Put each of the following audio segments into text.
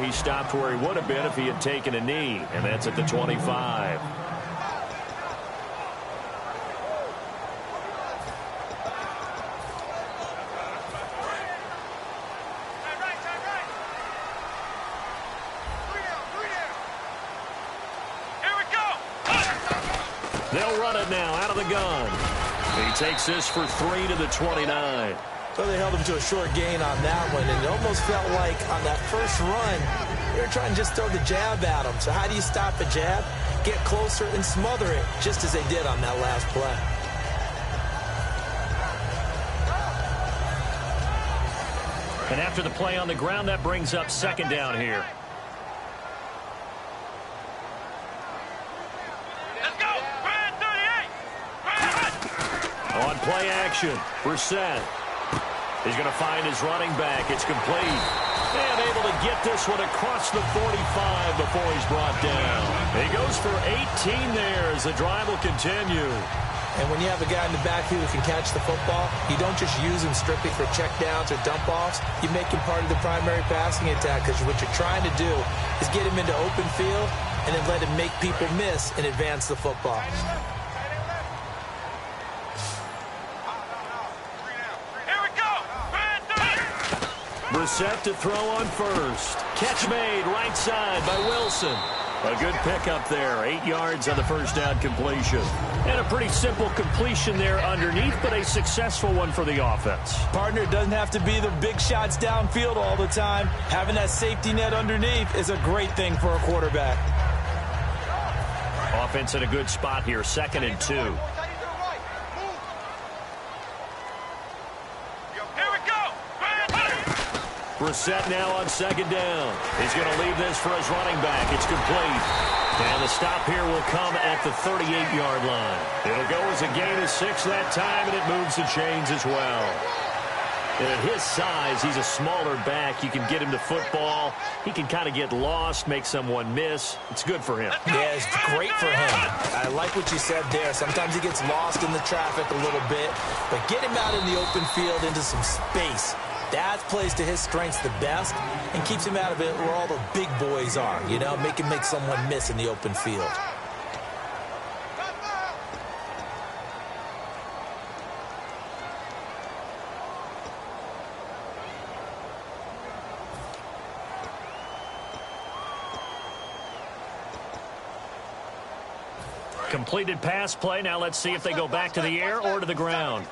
he stopped where he would have been if he had taken a knee, and that's at the 25. They'll run it now out of the gun. He takes this for 3 to the 29. So they held him to a short gain on that one, and it almost felt like on that first run, they were trying to just throw the jab at him. So how do you stop a jab? Get closer and smother it, just as they did on that last play. And after the play on the ground, that brings up second down here. On play action, Brissett. He's going to find his running back. It's complete. And able to get this one across the 45 before he's brought down. He goes for 18 there as the drive will continue. And when you have a guy in the backfield who can catch the football, you don't just use him strictly for checkdowns or dump-offs. You make him part of the primary passing attack, because what you're trying to do is get him into open field and then let him make people miss and advance the football. Brissett to throw on first. Catch made right side by Wilson. A good pickup there. 8 yards on the first down completion. And a pretty simple completion there underneath, but a successful one for the offense. Partner, it doesn't have to be the big shots downfield all the time. Having that safety net underneath is a great thing for a quarterback. Offense in a good spot here. 2nd and 2. Brissett now on 2nd down. He's going to leave this for his running back. It's complete. And the stop here will come at the 38-yard line. It'll go as a gain of 6 that time, and it moves the chains as well. And at his size, he's a smaller back. You can get him to football. He can kind of get lost, make someone miss. It's good for him. Yeah, it's great for him. I like what you said there. Sometimes he gets lost in the traffic a little bit, but get him out in the open field into some space. That plays to his strengths the best and keeps him out of it where all the big boys are, you know, make him make someone miss in the open field. Completed pass play. Now let's see if they go back to the air or to the ground.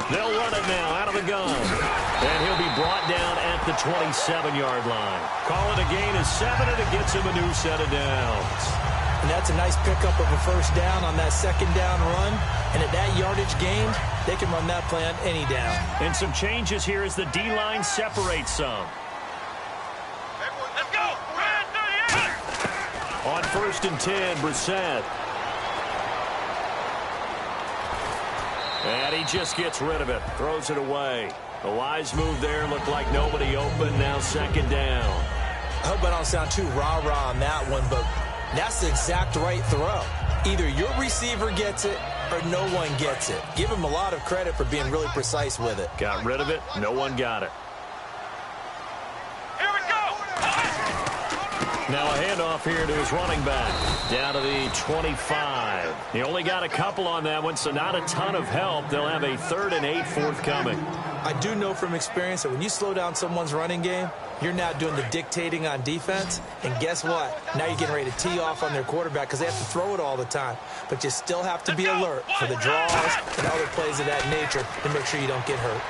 They'll run it now out of the gun. And he'll be brought down at the 27-yard line. Call it a gain of 7, and it gets him a new set of downs. And that's a nice pickup of a first down on that 2nd down run. And at that yardage gained, they can run that play on any down. And some changes here as the D-line separates some. Let's go! On 1st and 10, Brissett. And he just gets rid of it, throws it away. A wise move there, looked like nobody open, now 2nd down. I hope I don't sound too rah-rah on that one, but that's the exact right throw. Either your receiver gets it or no one gets it. Give him a lot of credit for being really precise with it. Got rid of it, no one got it. Now a handoff here to his running back. Down to the 25. He only got a couple on that one, so not a ton of help. They'll have a 3rd and 8 forthcoming. I do know from experience that when you slow down someone's running game, you're now doing the dictating on defense. And guess what? Now you're getting ready to tee off on their quarterback because they have to throw it all the time. But you still have to be alert for the draws and other plays of that nature to make sure you don't get hurt.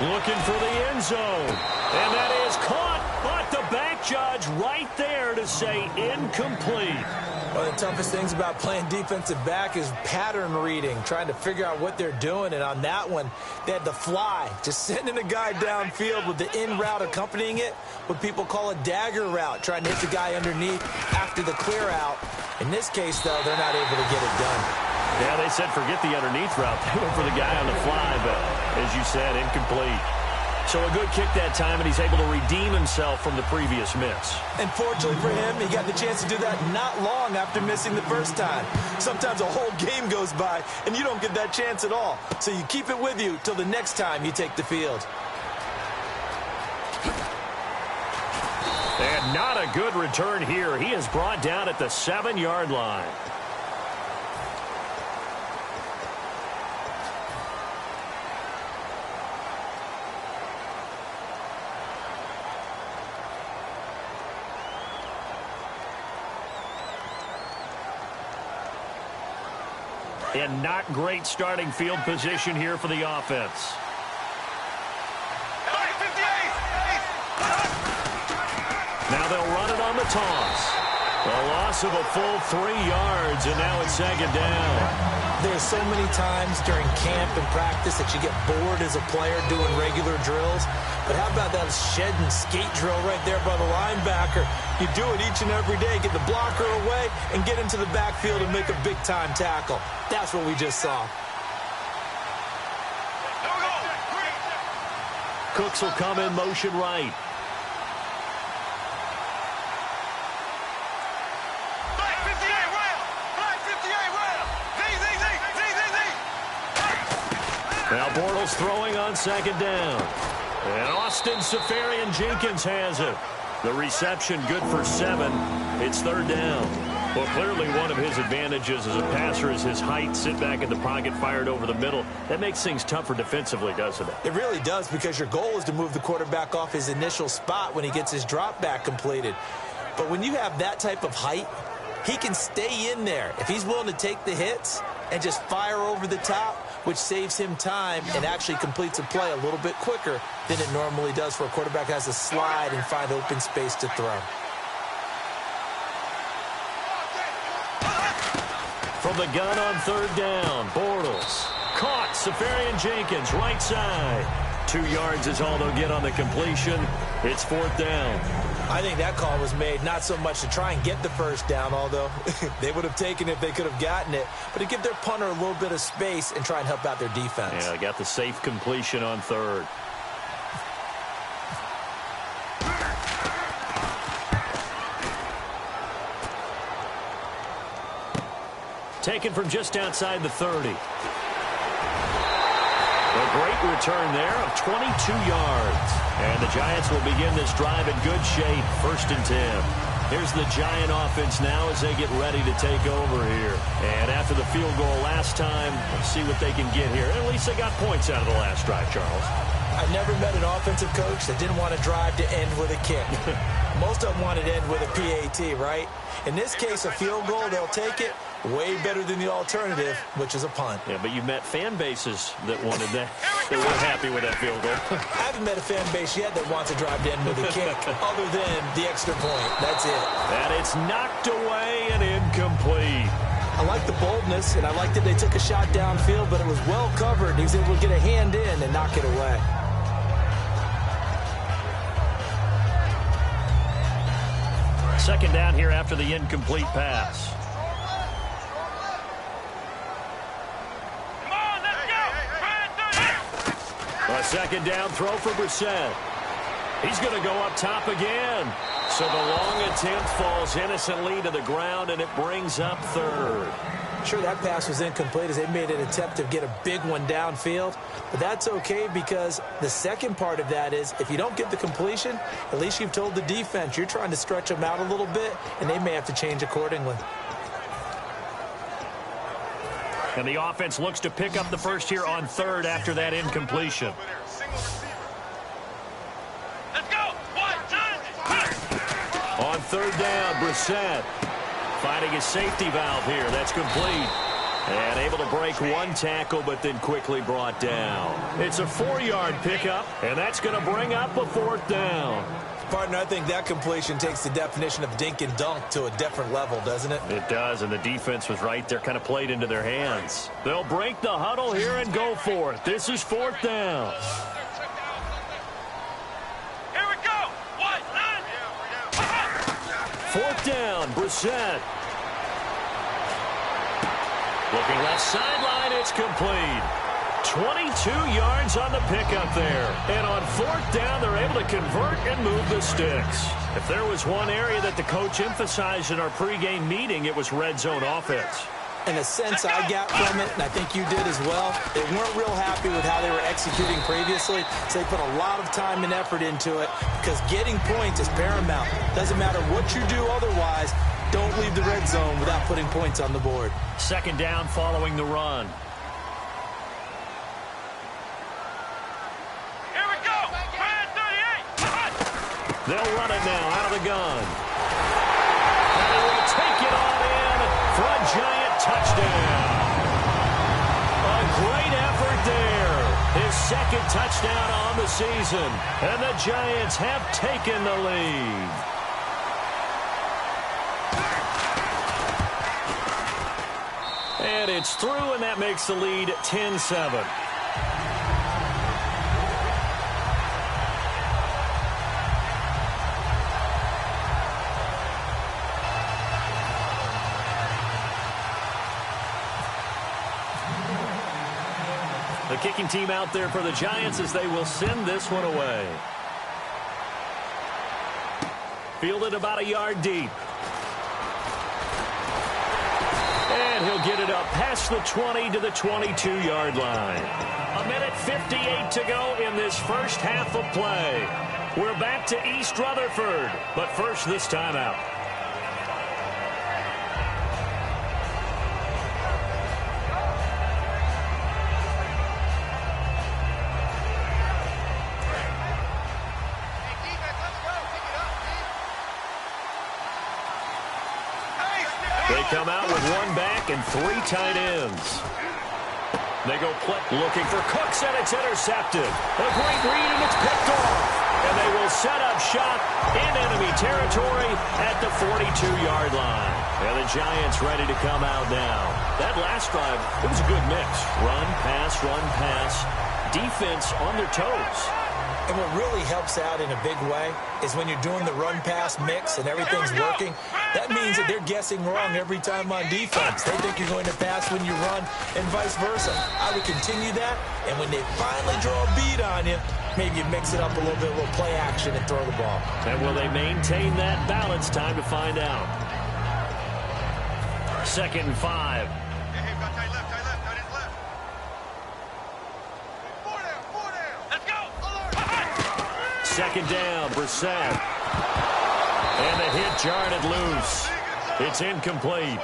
Looking for the end zone. And that is caught. But the back judge right there to say incomplete. One of the toughest things about playing defensive back is pattern reading, trying to figure out what they're doing. And on that one, they had the fly, just sending a guy downfield with the in route accompanying it, what people call a dagger route, trying to hit the guy underneath after the clear out. In this case, though, they're not able to get it done. Yeah, they said forget the underneath route. They went for the guy on the fly, but as you said, incomplete. So a good kick that time, and he's able to redeem himself from the previous miss. And fortunately for him, he got the chance to do that not long after missing the first time. Sometimes a whole game goes by, and you don't get that chance at all. So you keep it with you till the next time you take the field. And not a good return here. He is brought down at the 7-yard line. And not great starting field position here for the offense. Now they'll run it on the toss. A loss of a full 3 yards, and now it's 2nd down. There's so many times during camp and practice that you get bored as a player doing regular drills. But how about that shed and skate drill right there by the linebacker? You do it each and every day. Get the blocker away and get into the backfield and make a big-time tackle. That's what we just saw. Cooks will come in motion right. Now Bortles throwing on 2nd down. And Austin Seferian-Jenkins has it. The reception good for 7. It's 3rd down. Well, clearly one of his advantages as a passer is his height. Sit back in the pocket, fired over the middle. That makes things tougher defensively, doesn't it? It really does, because your goal is to move the quarterback off his initial spot when he gets his drop back completed. But when you have that type of height, he can stay in there if he's willing to take the hits and just fire over the top, which saves him time and actually completes a play a little bit quicker than it normally does for a quarterback who has to slide and find open space to throw. From the gun on 3rd down, Bortles. Caught, Seferian-Jenkins, right side. 2 yards is all they'll get on the completion. It's 4th down. I think that call was made not so much to try and get the first down, although they would have taken it if they could have gotten it, but to give their punter a little bit of space and try and help out their defense. Yeah, got the safe completion on 3rd. Taken from just outside the 30. A great return there of 22 yards. And the Giants will begin this drive in good shape. 1st and 10. Here's the Giant offense now as they get ready to take over here. And after the field goal last time, let's see what they can get here. At least they got points out of the last drive, Charles. I've never met an offensive coach that didn't want to drive to end with a kick. Most of them wanted to end with a PAT, right? In this case, a field goal, they'll take it. Way better than the alternative, which is a punt. Yeah, but you've met fan bases that wanted that. They were happy with that field goal. I haven't met a fan base yet that wants to drive to end with a kick, other than the extra point. That's it. And it's knocked away and incomplete. I like the boldness, and I like that they took a shot downfield, but it was well covered. He was able to get a hand in and knock it away. Second down here after the incomplete pass. A 2nd down throw for Brissett. He's going to go up top again. So the long attempt falls innocently to the ground, and it brings up 3rd. Sure, that pass was incomplete as they made an attempt to get a big one downfield. But that's okay, because the second part of that is if you don't get the completion, at least you've told the defense you're trying to stretch them out a little bit, and they may have to change accordingly. And the offense looks to pick up the first here on 3rd after that incompletion. Let's go! 1, 2, On 3rd down, Brissett finding his safety valve here. That's complete. And able to break one tackle, but then quickly brought down. It's a 4-yard pickup, and that's going to bring up a 4th down. Partner, I think that completion takes the definition of dink and dunk to a different level, doesn't it? It does, and the defense was right there, kind of played into their hands. They'll break the huddle here and go for it. This is 4th down. Here we go! 1, 9. 4th down, Brissett. Looking left sideline, it's complete. 22 yards on the pickup there. And on fourth down, they're able to convert and move the sticks. If there was one area that the coach emphasized in our pregame meeting, it was red zone offense. And the sense I got from it, and I think you did as well, they weren't real happy with how they were executing previously, so they put a lot of time and effort into it because getting points is paramount. Doesn't matter what you do otherwise, don't leave the red zone without putting points on the board. Second down following the run. Here we go. Red 38. They'll run it now out of the gun. And they will take it on in for a giant touchdown. A great effort there. His second touchdown on the season. And the Giants have taken the lead. And it's through, and that makes the lead 10-7. The kicking team out there for the Giants as they will send this one away. Fielded about a yard deep. And he'll get it up past the 20 to the 22-yard line. A minute 58 to go in this first half of play. We're back to East Rutherford, but first this timeout. They come out with one back and three tight ends. They go looking for Cooks, and it's intercepted. A great read, and it's picked off. And they will set up shop in enemy territory at the 42-yard line. And the Giants ready to come out now. That last drive, it was a good mix. Run, pass, defense on their toes. And what really helps out in a big way is when you're doing the run-pass mix and everything's working, that means that they're guessing wrong every time on defense. They think you're going to pass when you run and vice versa. I would continue that, and when they finally draw a bead on you, maybe you mix it up a little bit, a little play action and throw the ball. And will they maintain that balance? Time to find out. 2nd and 5. Second down, Brissett. And the hit jarred it loose. It's incomplete.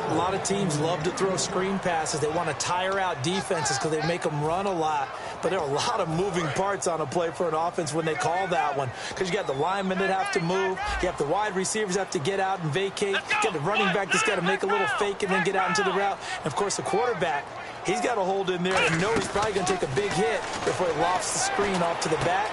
A lot of teams love to throw screen passes. They want to tire out defenses because they make them run a lot. But there are a lot of moving parts on a play for an offense when they call that one. Because you got the linemen that have to move. You have the wide receivers have to get out and vacate. You got the running back that's got to make a little fake and then get out into the route. And, of course, the quarterback, he's got to hold in there and know he's probably going to take a big hit before he lofts the screen off to the back.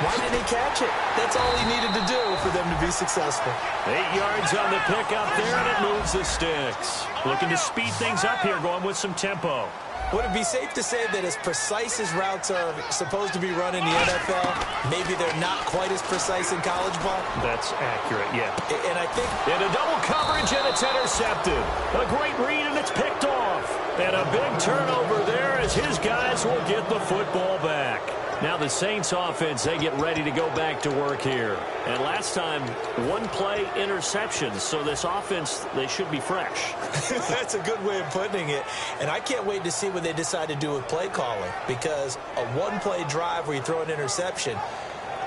Why didn't he catch it? That's all he needed to do for them to be successful. 8 yards on the pickup there, and it moves the sticks. Looking to speed things up here, going with some tempo. Would it be safe to say that as precise as routes are supposed to be run in the NFL, maybe they're not quite as precise in college ball? That's accurate, yeah. And I think... In a double coverage, and it's intercepted. A great read, and it's picked off. And a big turnover there as his guys will get the football back. Now the Saints offense, they get ready to go back to work here. And last time, one play interceptions. So this offense, they should be fresh. That's a good way of putting it. And I can't wait to see what they decide to do with play calling. Because a one-play drive where you throw an interception,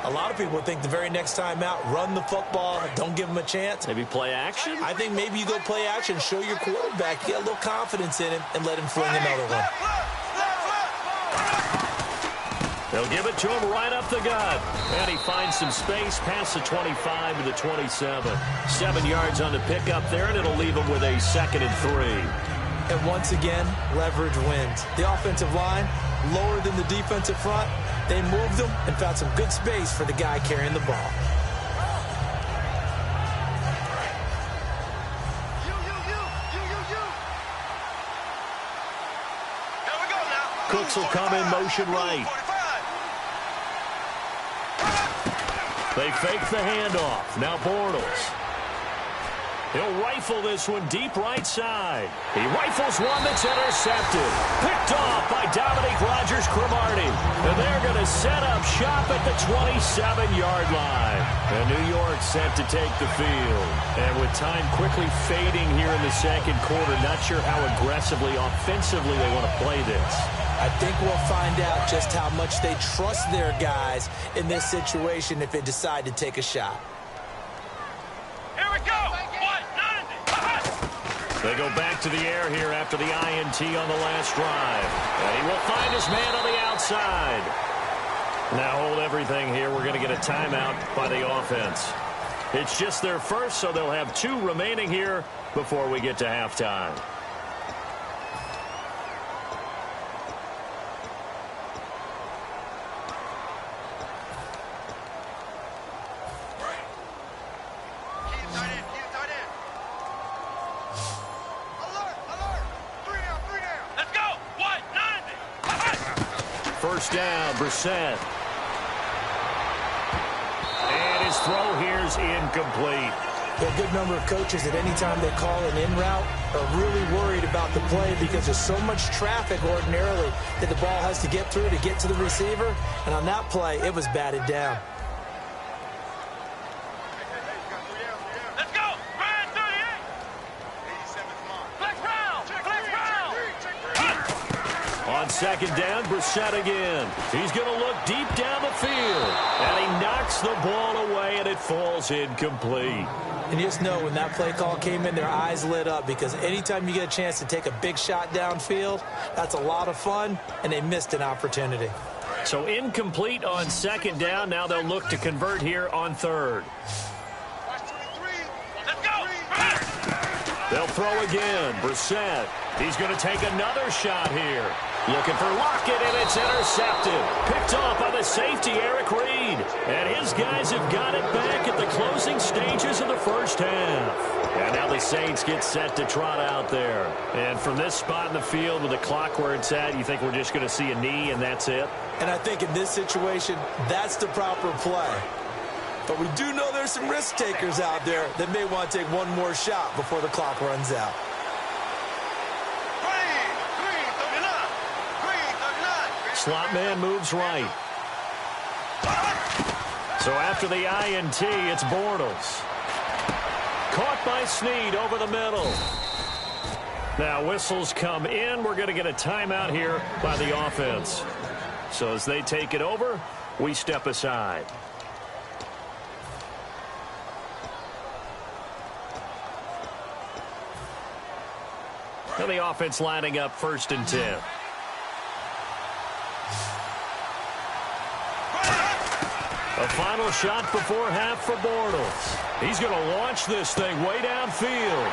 a lot of people think the very next time out, run the football, don't give them a chance. Maybe play action? I think maybe you go play action, show your quarterback, get a little confidence in him, and let him fling another one. They'll give it to him right up the gut. And he finds some space past the 25 to the 27. 7 yards on the pickup there, and it'll leave him with a 2nd and 3. And once again, leverage wins. The offensive line, lower than the defensive front. They moved them and found some good space for the guy carrying the ball. Cooks will come in motion right. They fake the handoff. Now Bortles. He'll rifle this one deep right side. He rifles one that's intercepted. Picked off by Dominique Rodgers-Cromartie. And they're going to set up shop at the 27-yard line. And New York set to take the field. And with time quickly fading here in the second quarter, not sure how aggressively, offensively they want to play this. I think we'll find out just how much they trust their guys in this situation if they decide to take a shot. Here we go. They go back to the air here after the INT on the last drive. And he will find his man on the outside. Now hold everything here. We're going to get a timeout by the offense. It's just their first, so they'll have 2 remaining here before we get to halftime. First down, Brissett. And his throw here's incomplete. There are a good number of coaches that anytime they call an in route are really worried about the play because there's so much traffic ordinarily that the ball has to get through to get to the receiver. And on that play, it was batted down. Let's go. Ryan 38. 87th mark. Flex round. Flex round. On second down, Brissett again. He's going to look deep down the field. And he knocks the ball away, and it falls incomplete. And you just know when that play call came in, their eyes lit up because anytime you get a chance to take a big shot downfield, that's a lot of fun, and they missed an opportunity. So incomplete on second down. Now they'll look to convert here on third. Let's go. They'll throw again. Brissett. He's going to take another shot here. Looking for Lockett, and it's intercepted. Picked off by the safety, Eric Reed. And his guys have got it back at the closing stages of the first half. And now the Saints get set to trot out there. And from this spot in the field with the clock where it's at, you think we're just going to see a knee and that's it? And I think in this situation, that's the proper play. But we do know there's some risk takers out there that may want to take one more shot before the clock runs out. Slot man moves right. So after the INT, it's Bortles. Caught by Snead over the middle. Now whistles come in. We're going to get a timeout here by the offense. So as they take it over, we step aside. Now the offense lining up 1st and 10. A final shot before half for Bortles. He's going to launch this thing way downfield.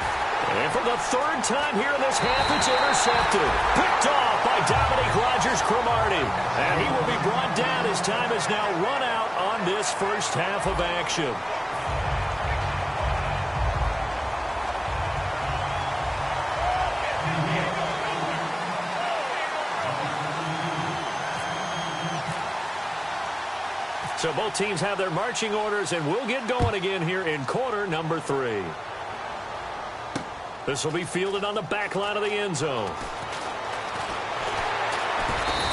And for the 3rd time here in this half, it's intercepted. Picked off by Dominique Rodgers-Cromartie. And he will be brought down as time has now run out on this first half of action. So both teams have their marching orders, and we'll get going again here in quarter number 3. This will be fielded on the back line of the end zone.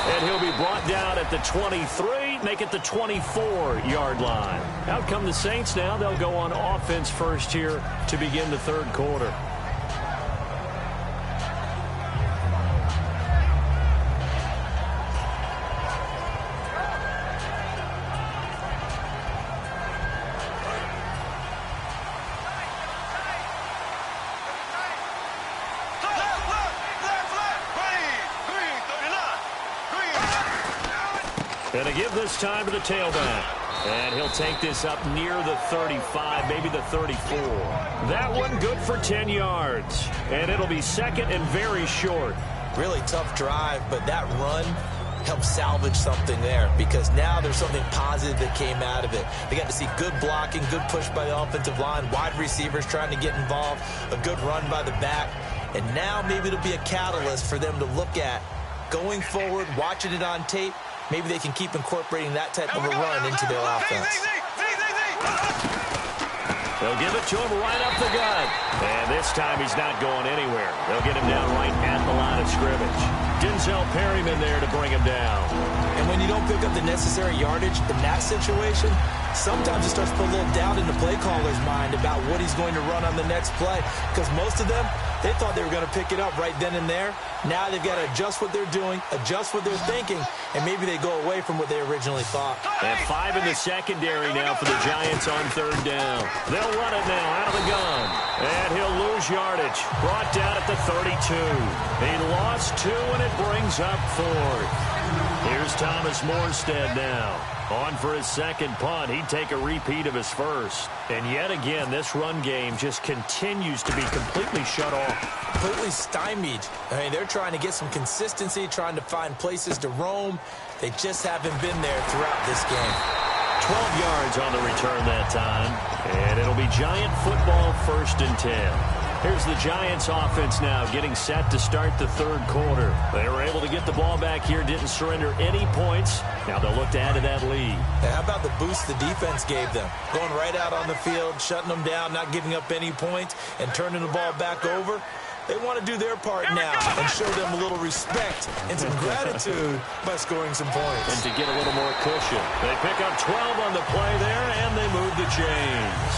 And he'll be brought down at the 23, make it the 24-yard line. Out come the Saints now. They'll go on offense first here to begin the 3rd quarter. And to give this time to the tailback. And he'll take this up near the 35, maybe the 34. That one good for 10 yards. And it'll be 2nd and very short. Really tough drive, but that run helped salvage something there because now there's something positive that came out of it. They got to see good blocking, good push by the offensive line, wide receivers trying to get involved, a good run by the back. And now maybe it'll be a catalyst for them to look at going forward, watching it on tape. Maybe they can keep incorporating that type of a run into their offense. They'll give it to him right up the gut. And this time he's not going anywhere. They'll get him down right at the line of scrimmage. Denzel Perryman there to bring him down. And when you don't pick up the necessary yardage in that situation, sometimes it starts to put a little doubt in the play caller's mind about what he's going to run on the next play. Because most of them, they thought they were going to pick it up right then and there. Now they've got to adjust what they're doing, adjust what they're thinking, and maybe they go away from what they originally thought. And 5 in the secondary now for the Giants on 3rd down. They'll run it now out of the gun. And he'll lose yardage. Brought down at the 32. He lost 2, and it brings up 4th. Here's Thomas Morstead now. On for his second punt. He'd take a repeat of his first. And yet again, this run game just continues to be completely shut off. Completely stymied. I mean, they're trying to get some consistency, trying to find places to roam. They just haven't been there throughout this game. 12 yards on the return that time. And it'll be Giant football, 1st and 10. Here's the Giants offense now getting set to start the 3rd quarter. They were able to get the ball back here, didn't surrender any points. Now they'll look to add to that lead. And how about the boost the defense gave them? Going right out on the field, shutting them down, not giving up any points, and turning the ball back over. They want to do their part now and show them a little respect and some gratitude by scoring some points. And to get a little more cushion. They pick up 12 on the play there, and they move the chains.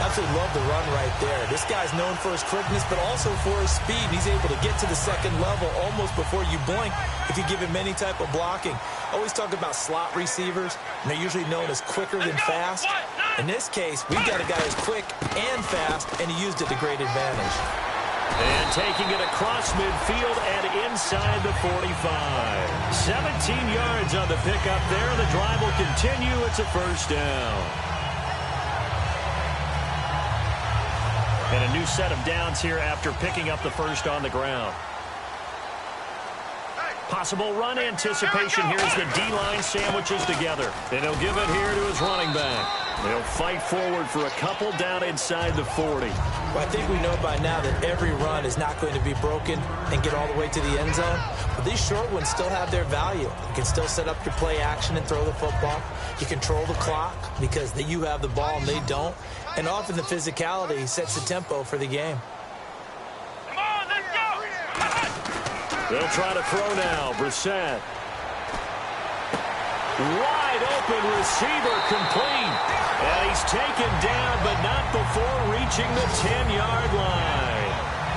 Absolutely love the run right there. This guy's known for his quickness, but also for his speed. He's able to get to the 2nd level almost before you blink if you give him any type of blocking. Always talk about slot receivers, and they're usually known as quicker than fast. In this case, we've got a guy who's quick and fast, and he used it to great advantage. And taking it across midfield and inside the 45. 17 yards on the pickup there. The drive will continue. It's a 1st down. And a new set of downs here after picking up the 1st on the ground. Possible run anticipation here as the D-line sandwiches together. And he'll give it here to his running back. They'll fight forward for a couple down inside the 40. Well, I think we know by now that every run is not going to be broken and get all the way to the end zone. But these short ones still have their value. You can still set up your play action and throw the football. You control the clock because you have the ball and they don't. And often the physicality sets the tempo for the game. Come on, let's go! They'll try to throw now. Brissett. Wide open receiver complete. And he's taken down, but not before reaching the 10-yard line.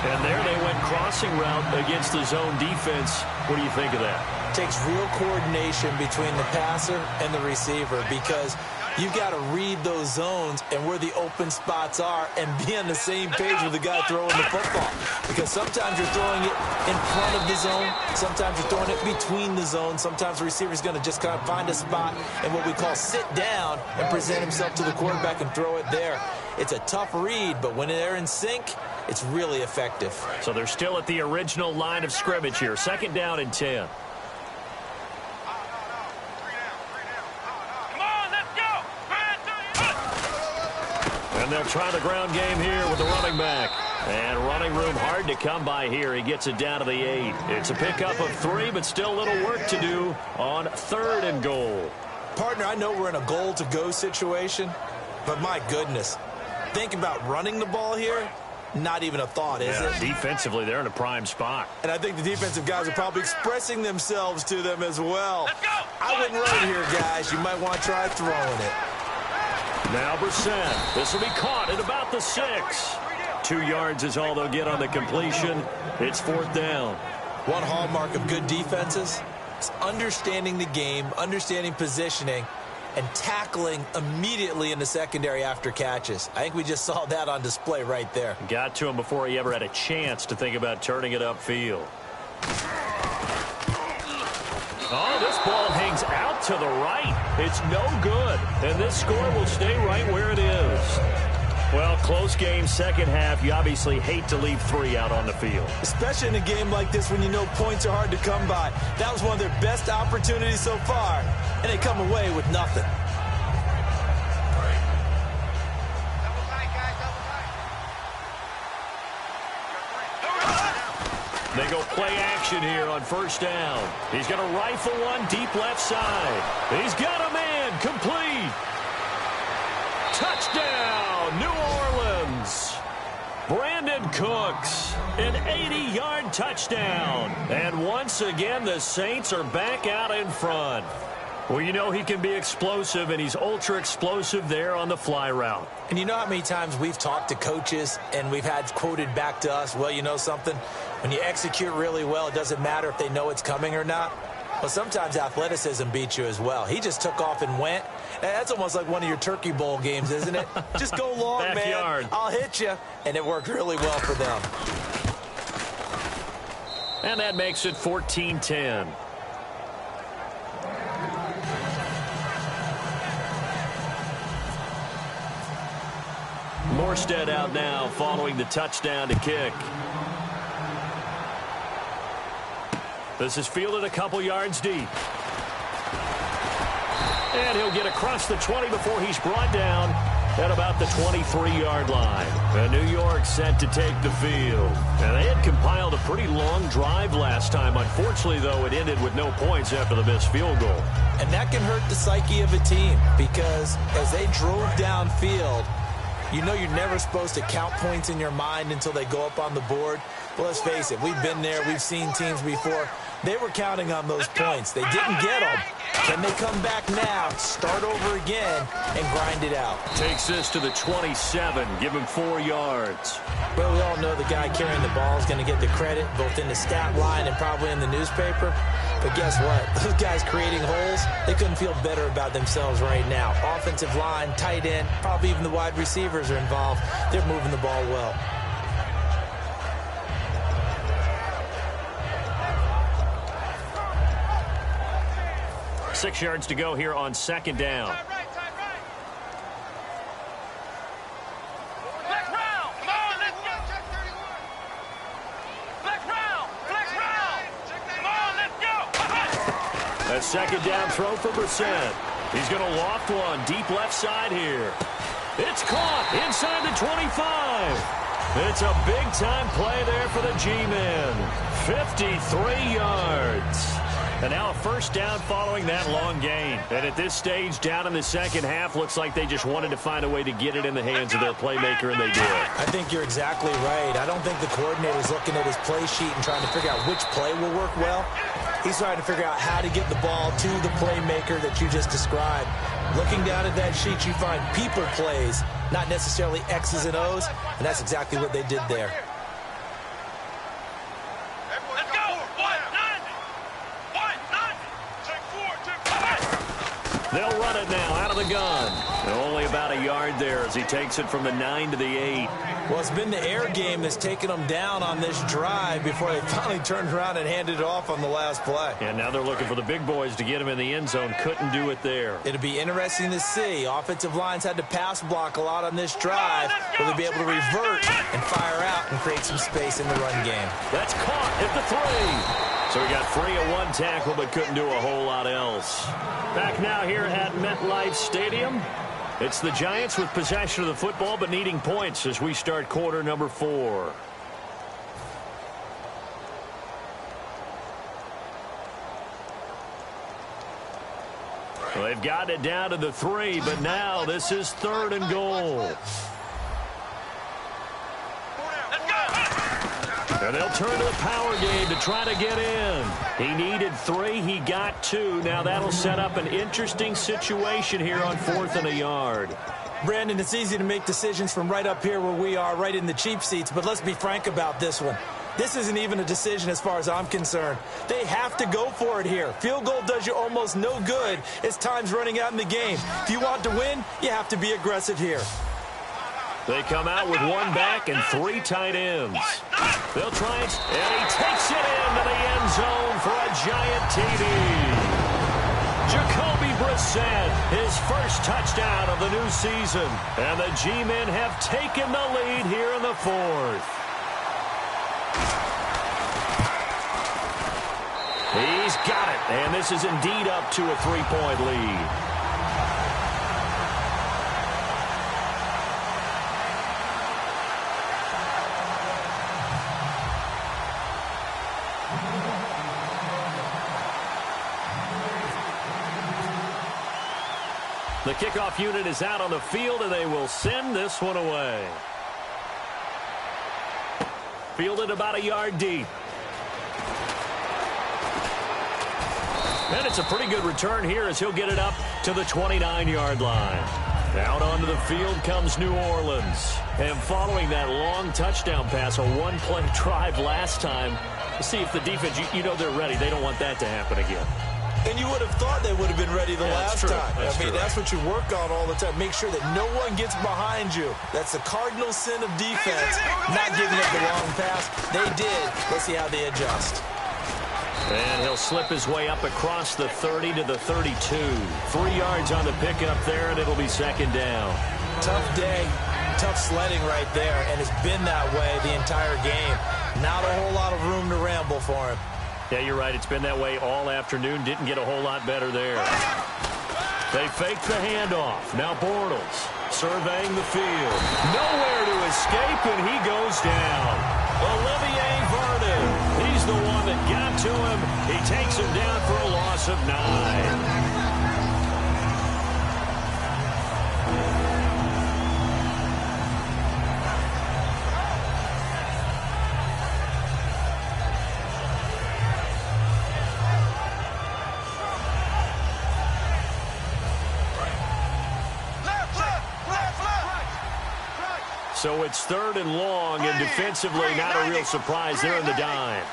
And there they went crossing route against the zone defense. What do you think of that? Takes real coordination between the passer and the receiver because you've got to read those zones and where the open spots are and be on the same page with the guy throwing the football. Because sometimes you're throwing it in front of the zone. Sometimes you're throwing it between the zones. Sometimes the receiver's going to just kind of find a spot and what we call sit down and present himself to the quarterback and throw it there. It's a tough read, but when they're in sync, it's really effective. So they're still at the original line of scrimmage here. 2nd down and 10. And they'll try the ground game here with the running back. And running room hard to come by here. He gets it down to the 8. It's a pickup of 3, but still a little work to do on 3rd and goal. Partner, I know we're in a goal-to-go situation, but my goodness. Think about running the ball here. Not even a thought, is it? Defensively, they're in a prime spot. And I think the defensive guys are probably expressing themselves to them as well. I wouldn't run it here, guys. You might want to try throwing it. Now Brissett. This will be caught at about the 6. 2 yards is all they'll get on the completion. It's 4th down. One hallmark of good defenses is understanding the game, understanding positioning, and tackling immediately in the secondary after catches. I think we just saw that on display right there. Got to him before he ever had a chance to think about turning it upfield. Oh, this ball hangs out to the right. It's no good. And this score will stay right where it is. Well, close game, 2nd half. You obviously hate to leave 3 out on the field. Especially in a game like this when you know points are hard to come by. That was one of their best opportunities so far, and they come away with nothing. They go play action here on 1st down. He's going to rifle one deep left side. He's got a man complete. Touchdown, New Orleans. Brandon Cooks, an 80-yard touchdown. And once again, the Saints are back out in front. Well, you know he can be explosive, and he's ultra-explosive there on the fly route. And you know how many times we've talked to coaches and we've had quoted back to us, well, you know something? When you execute really well, it doesn't matter if they know it's coming or not. Well, sometimes athleticism beats you as well. He just took off and went. That's almost like one of your Turkey Bowl games, isn't it? Just go long, Backyard. man. I'll hit you. And it worked really well for them. And that makes it 14-10. Morstead out now following the touchdown to kick. This is fielded a couple yards deep. And he'll get across the 20 before he's brought down at about the 23-yard line. And New York set to take the field. And they had compiled a pretty long drive last time. Unfortunately, though, it ended with no points after the missed field goal. And that can hurt the psyche of a team because as they drove downfield, you know you're never supposed to count points in your mind until they go up on the board. Well, let's face it, we've been there. We've seen teams before. They were counting on those points. They didn't get them. Can they come back now, start over again, and grind it out? Takes this to the 27. Give him 4 yards. Well, we all know the guy carrying the ball is going to get the credit, both in the stat line and probably in the newspaper. But guess what? Those guys creating holes, they couldn't feel better about themselves right now. Offensive line, tight end, probably even the wide receivers are involved. They're moving the ball well. Six yards to go here on second down. A second down throw for Brissett. He's going to loft one deep left side here. It's caught inside the 25. It's a big-time play there for the G-men. 53 yards. And now a first down following that long gain. And at this stage, down in the second half, looks like they just wanted to find a way to get it in the hands of their playmaker, and they did. I think you're exactly right. I don't think the coordinator's looking at his play sheet and trying to figure out which play will work well. He's trying to figure out how to get the ball to the playmaker that you just described. Looking down at that sheet, you find people plays, not necessarily X's and O's, and that's exactly what they did there. They'll run it now out of the gun. And only about a yard there as he takes it from the 9 to the 8. Well, it's been the air game that's taken them down on this drive before they finally turned around and handed it off on the last play. And now they're looking for the big boys to get him in the end zone. Couldn't do it there. It'll be interesting to see. Offensive lines had to pass block a lot on this drive. Will they be able to revert and fire out and create some space in the run game? That's caught at the 3. So he got free of one tackle but couldn't do a whole lot else. Back now here at MetLife Stadium. It's the Giants with possession of the football but needing points as we start quarter number 4. Well, they've gotten it down to the 3, but now this is 3rd and goal. And they'll turn to the power game to try to get in. He needed 3. He got 2. Now that'll set up an interesting situation here on 4th and a yard. Brandon, it's easy to make decisions from right up here where we are, right in the cheap seats, but let's be frank about this one. This isn't even a decision as far as I'm concerned. They have to go for it here. Field goal does you almost no good as time's running out in the game. If you want to win, you have to be aggressive here. They come out with 1 back and 3 tight ends. They'll try it, and he takes it into the end zone for a giant TD. Jacoby Brissett, his first touchdown of the new season. And the G-men have taken the lead here in the 4th. He's got it, and this is indeed up to a 3-point lead. The kickoff unit is out on the field, and they will send this one away. Fielded about a yard deep. And it's a pretty good return here as he'll get it up to the 29-yard line. Out onto the field comes New Orleans. And following that long touchdown pass, a one-play drive last time, see if the defense, you know they're ready. They don't want that to happen again. And you would have thought they would have been ready the last time. That's what you work on all the time. Make sure that no one gets behind you. That's the cardinal sin of defense, not giving up the long pass. They did. Let's see how they adjust. And he'll slip his way up across the 30 to the 32. 3 yards on the pickup there, and it'll be second down. Tough day, tough sledding right there, and it's been that way the entire game. Not a whole lot of room to ramble for him. Yeah, you're right. It's been that way all afternoon. Didn't get a whole lot better there. They fake the handoff. Now Bortles surveying the field. Nowhere to escape, and he goes down. Olivier Vernon. He's the one that got to him. He takes him down for a loss of 9. So it's 3rd and long, and defensively not a real surprise. They're in the dime.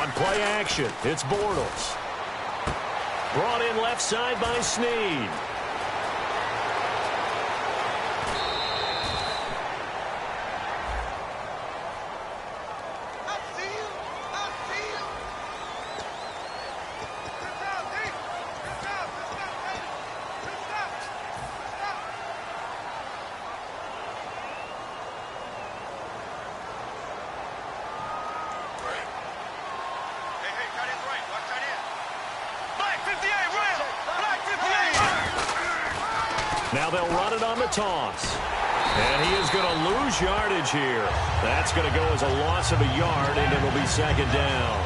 On play action, it's Bortles. Brought in left side by Snead. Now they'll run it on the toss. And he is going to lose yardage here. That's going to go as a loss of a yard, and it'll be second down.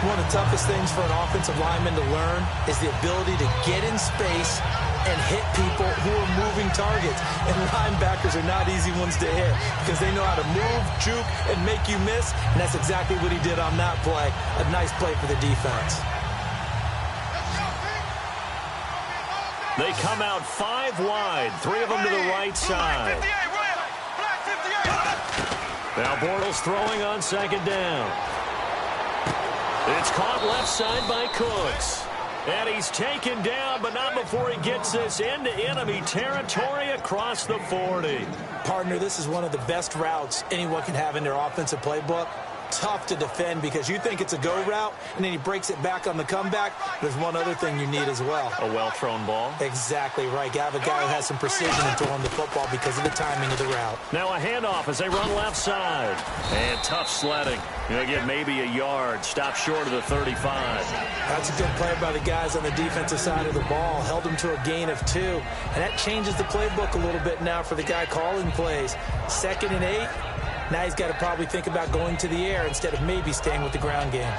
One of the toughest things for an offensive lineman to learn is the ability to get in space and hit people who are moving targets. And linebackers are not easy ones to hit because they know how to move, juke, and make you miss. And that's exactly what he did on that play. A nice play for the defense. They come out 5 wide, 3 of them to the right side. Now Bortles throwing on second down. It's caught left side by Cooks. And he's taken down, but not before he gets this into enemy territory across the 40. Partner, this is one of the best routes anyone can have in their offensive playbook. Tough to defend because you think it's a go route, and then he breaks it back on the comeback. There's one other thing you need as well. A well-thrown ball? Exactly right. You have a guy who has some precision in throwing the football because of the timing of the route. Now a handoff as they run left side. And tough sledding. You'll get maybe a yard. Stop short of the 35. That's a good play by the guys on the defensive side of the ball. Held him to a gain of 2. And that changes the playbook a little bit now for the guy calling plays. 2nd and 8. Now he's got to probably think about going to the air instead of maybe staying with the ground game.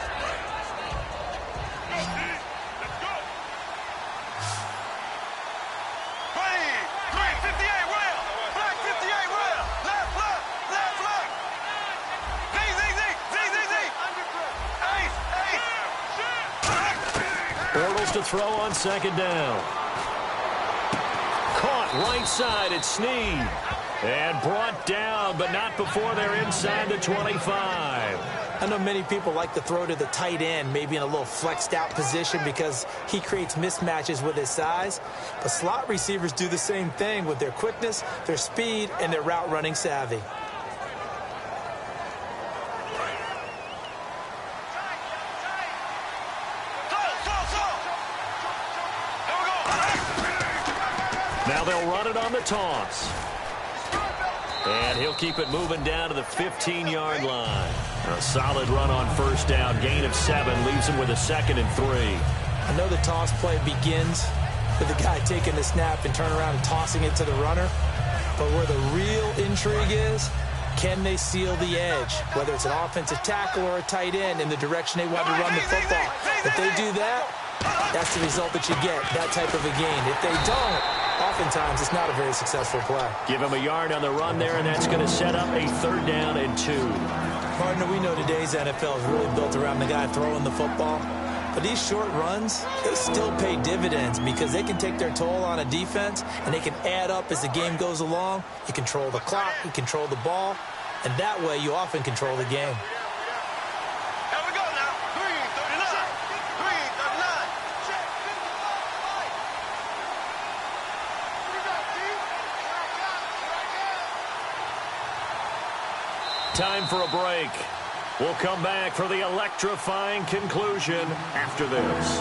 Bortles to throw on second down. Caught right side at Snead. And brought down, but not before they're inside the 25. I know many people like to throw to the tight end, maybe in a little flexed out position because he creates mismatches with his size. But slot receivers do the same thing with their quickness, their speed, and their route running savvy. Now they'll run it on the toss. And he'll keep it moving down to the 15-yard line. A solid run on first down. Gain of 7 leaves him with a 2nd and 3. I know the toss play begins with the guy taking the snap and turn around and tossing it to the runner. But where the real intrigue is, can they seal the edge? Whether it's an offensive tackle or a tight end in the direction they want to run the football. If they do that, that's the result that you get, that type of a gain. If they don't, oftentimes it's not a very successful play. Give him a yard on the run there, and that's going to set up a 3rd down and 2. Partner, we know today's NFL is really built around the guy throwing the football. But these short runs, they still pay dividends because they can take their toll on a defense, and they can add up as the game goes along. You control the clock, you control the ball, and that way you often control the game. Here we go now. Green, 39. Green, 39. Check. Time for a break. We'll come back for the electrifying conclusion after this.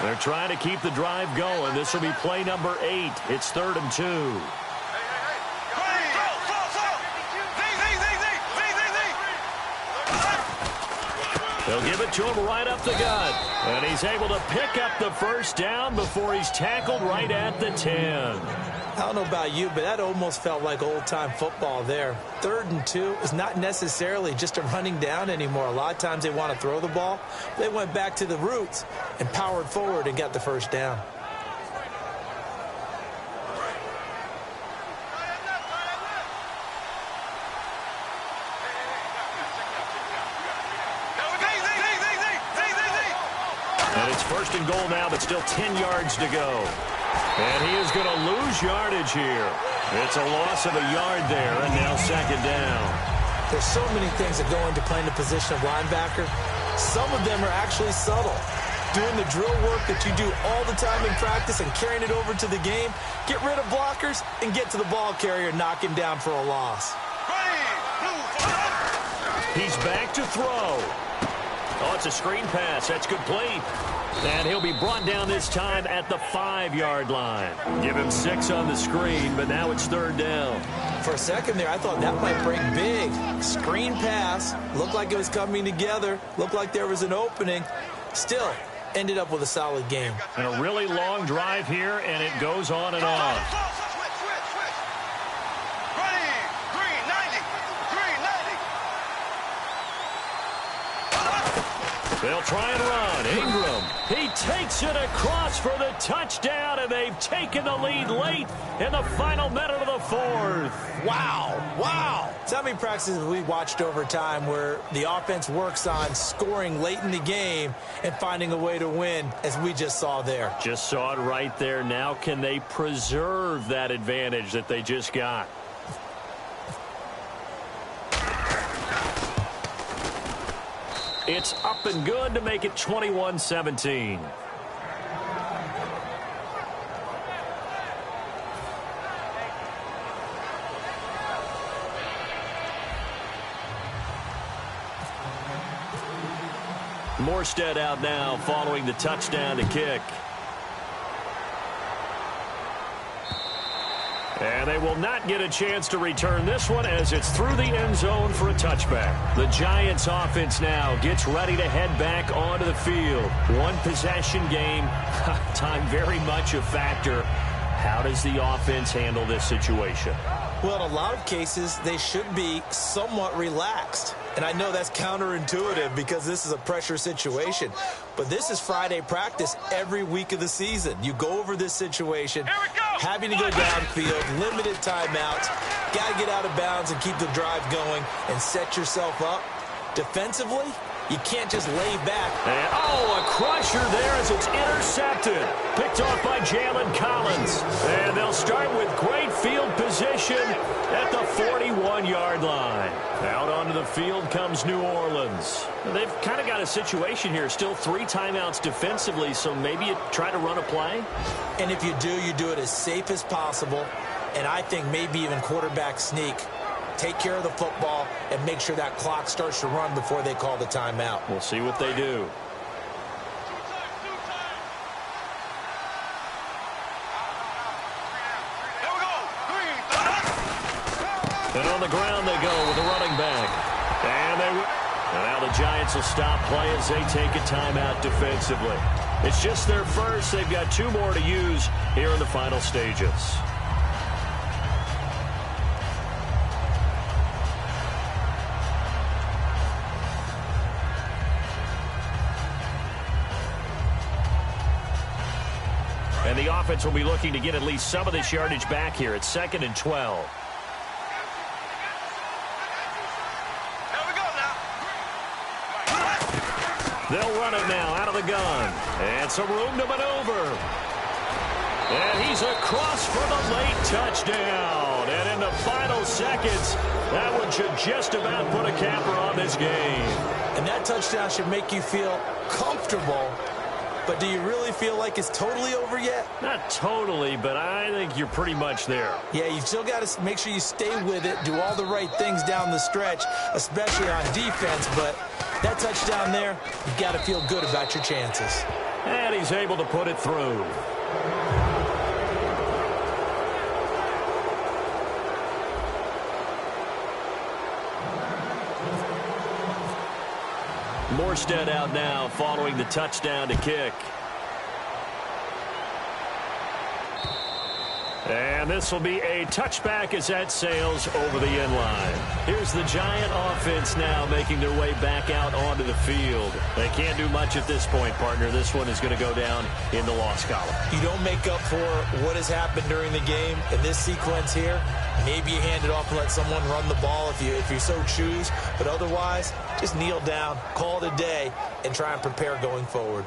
They're trying to keep the drive going. This will be play number 8. It's 3rd and 2. They'll give it to him right up the gut. And he's able to pick up the 1st down before he's tackled right at the 10. I don't know about you, but that almost felt like old-time football there. 3rd and 2 is not necessarily just a running down anymore. A lot of times they want to throw the ball. They went back to the roots and powered forward and got the 1st down. And it's 1st and goal now, but still 10 yards to go. And he is going to lose yardage here. It's a loss of a yard there, and now 2nd down. There's so many things that go into playing the position of linebacker. Some of them are actually subtle. Doing the drill work that you do all the time in practice and carrying it over to the game. Get rid of blockers and get to the ball carrier, knock him down for a loss. He's back to throw. Oh, it's a screen pass. That's complete. And he'll be brought down this time at the 5-yard line. Give him 6 on the screen, but now it's 3rd down. For a second there, I thought that might break big. Screen pass. Looked like it was coming together. Looked like there was an opening. Still, ended up with a solid game. And a really long drive here, and it goes on and on. They'll try and run. Ingram, he takes it across for the touchdown, and they've taken the lead late in the final minute of the 4th. Wow. So how many practices we watched over time where the offense works on scoring late in the game and finding a way to win, as we just saw there? Just saw it right there. Now can they preserve that advantage that they just got? It's up and good to make it 21-17. Morstead out now following the touchdown to kick. And they will not get a chance to return this one as it's through the end zone for a touchback. The Giants offense now gets ready to head back onto the field. One possession game. Time very much a factor. How does the offense handle this situation? Well, in a lot of cases, they should be somewhat relaxed. And I know that's counterintuitive because this is a pressure situation. But this is Friday practice every week of the season. You go over this situation, having to go downfield, limited timeouts, got to get out of bounds and keep the drive going and set yourself up. Defensively, you can't just lay back. And, a crusher there as it's intercepted. Picked off by Jalen Collins. And they'll start with great field position at the 41-yard line. Out onto the field comes New Orleans. They've kind of got a situation here. Still 3 timeouts defensively, so maybe you try to run a play. And if you do it as safe as possible. And I think maybe even quarterback sneak. Take care of the football and make sure that clock starts to run before they call the timeout. We'll see what they do. And on the ground they go with a running back. And now the Giants will stop play as they take a timeout defensively. It's just their first. They've got 2 more to use here in the final stages. And the offense will be looking to get at least some of this yardage back here at 2nd and 12. Here we go now. They'll run it now out of the gun. And some room to maneuver. And he's across for the late touchdown. And in the final seconds, that one should just about put a capper on this game. And that touchdown should make you feel comfortable. But do you really feel like it's totally over yet? Not totally, but I think you're pretty much there. Yeah, you've still got to make sure you stay with it, do all the right things down the stretch, especially on defense. But that touchdown there, you've got to feel good about your chances. And he's able to put it through. Morstead out now following the touchdown to kick. And this will be a touchback as that sails over the end line. Here's the Giant offense now making their way back out onto the field. They can't do much at this point, partner. This one is going to go down in the loss column. You don't make up for what has happened during the game in this sequence here. Maybe you hand it off and let someone run the ball if you so choose. But otherwise, just kneel down, call it a day, and try and prepare going forward.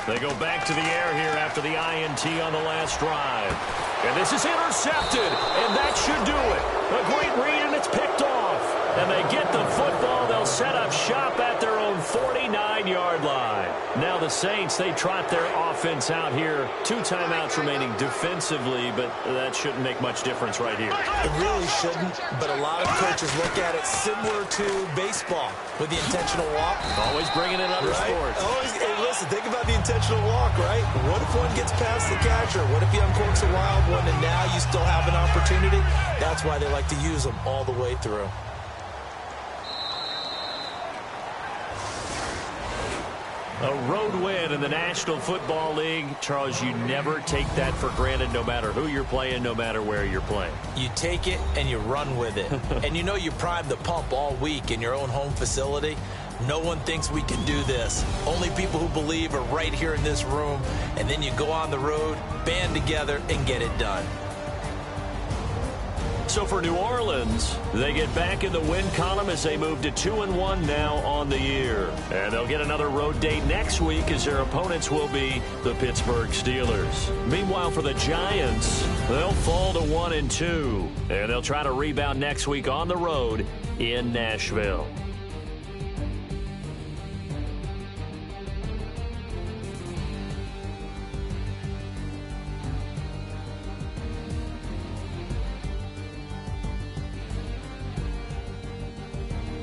They go back to the air here after the INT on the last drive. And this is intercepted, and that should do it. A great read, and it's picked off. And they get the football. They'll set up shop at their own 49-yard line. Now the Saints, they trot their offense out here. 2 timeouts remaining defensively, but that shouldn't make much difference right here. It really shouldn't, but a lot of coaches look at it similar to baseball with the intentional walk. Always bringing in other sports. Always, hey, listen, think about the intentional walk, right? What if one gets past the catcher? What if he uncorks a wild one and now you still have an opportunity? That's why they like to use them all the way through. A road win in the National Football League. Charles, you never take that for granted no matter who you're playing, no matter where you're playing. You take it and you run with it. And you know you primed the pump all week in your own home facility. No one thinks we can do this. Only people who believe are right here in this room. And then you go on the road, band together, and get it done. So for New Orleans, they get back in the win column as they move to 2-1 now on the year. And they'll get another road date next week as their opponents will be the Pittsburgh Steelers. Meanwhile, for the Giants, they'll fall to 1-2. And they'll try to rebound next week on the road in Nashville.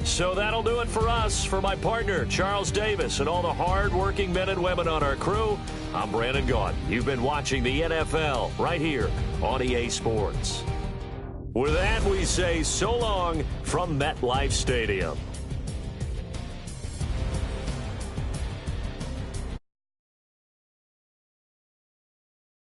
So that'll do it for us. For my partner, Charles Davis, and all the hard-working men and women on our crew, I'm Brandon Gaudin. You've been watching the NFL right here on EA Sports. With that, we say so long from MetLife Stadium.